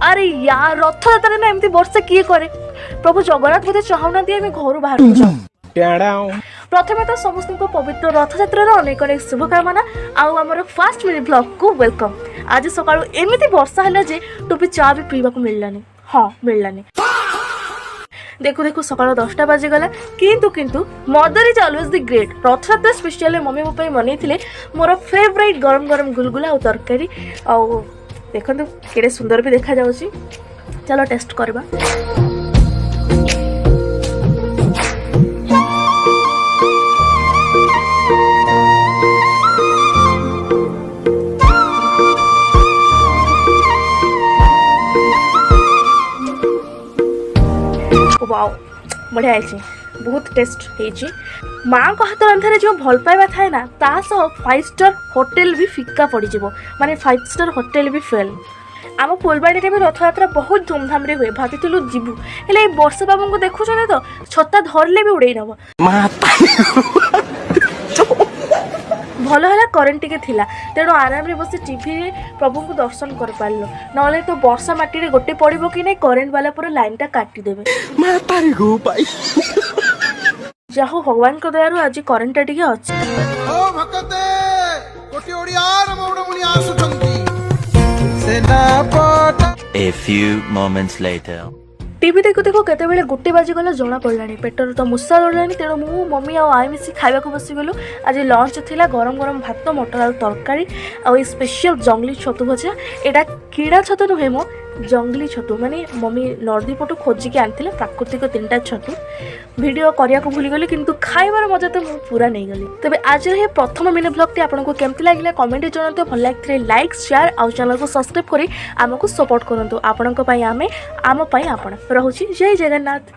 अरे यार रथ यात्रा ना एमती वर्षा किए करे प्रभु जगन्नाथ बोधे चाहूना आम घर बाहर जाऊ। प्रथमे तो समस्त पवित्र रथ यात्रा अनेक अनेक शुभकामना आमर फास्ट मिनी ब्लॉग को वेलकम। आज सकाळु एमिति वर्षा है जे टोपी चा भी पीवा को मिललानी। हाँ मिललानी। देखो देखो सकाळ 10टा बाजिगला किंतु किंतु mother is always the great. रथ यात्रा स्पेशली मम्मी मो पे बनैथिले मोर फेवरेट गरम गरम गुलगुला और तरकारी आ देखो केड़े सुंदर भी देखा जाउची। चलो टेस्ट करबा। वाओ बढ़िया है, बहुत टेस्ट है। माँ को हाथ रंधारे जो भल पाइबा थाए ना ता सह 5 स्टार होटेल भी फिका पड़ जाव, माने 5 स्टार होटेल भी फेल। आम फुलबाणी भी रथ यात्रा बहुत धूमधाम रे हुए। भाविलु जीवु हेले वर्षा बाबू को देखुन तो छता धरले भी उड़े नब। भल है करेन्ट टिके थिला तेणु आराम रे बसी टीवी रे प्रभु को दर्शन कर पारलो, नले तो वर्षा माटी रे गोटे पड़िबो कि नै करेन्ट वाला पूरा लाइन टा काटी देबे। जाहो भगवान को दयारु आज करेन्ट टा टिके अछि। ओ भक्ते कोटी ओडियार मौडमुनि आसुचंती सेनापत। A few moments later. TV देखो देखो केते बेले गोटे बाजी गला जना पड़लानी, पेटर तो मुसा लड़लानी। तेणु मु मम्मी और आई मिसी खाइबा को बसी गलु। आज लंच थिला गरम गरम भात मटर आलू तरकारी और स्पेशल जंगली छतु भजा। एटा कीड़ा छतु नुहे मो जंगली छतु, माने मम्मी नर्दी पटु खोजिकी आनथिले प्राकृतिक 3टा छतु। वीडियो करिया को भूली गली किंतु खाइबार मजा तो मु पूरा नहीं गली। तबे आज हे प्रथम मिनी ब्लॉग टी आपनको केमति लागिला कमेंट जणातो। भल लागिथले लाइक शेयर और चैनल को सब्सक्राइब करी हमको सपोर्ट करंतु। आपनको पई आमे आम पई आपण रहूची। जय जगन्नाथ।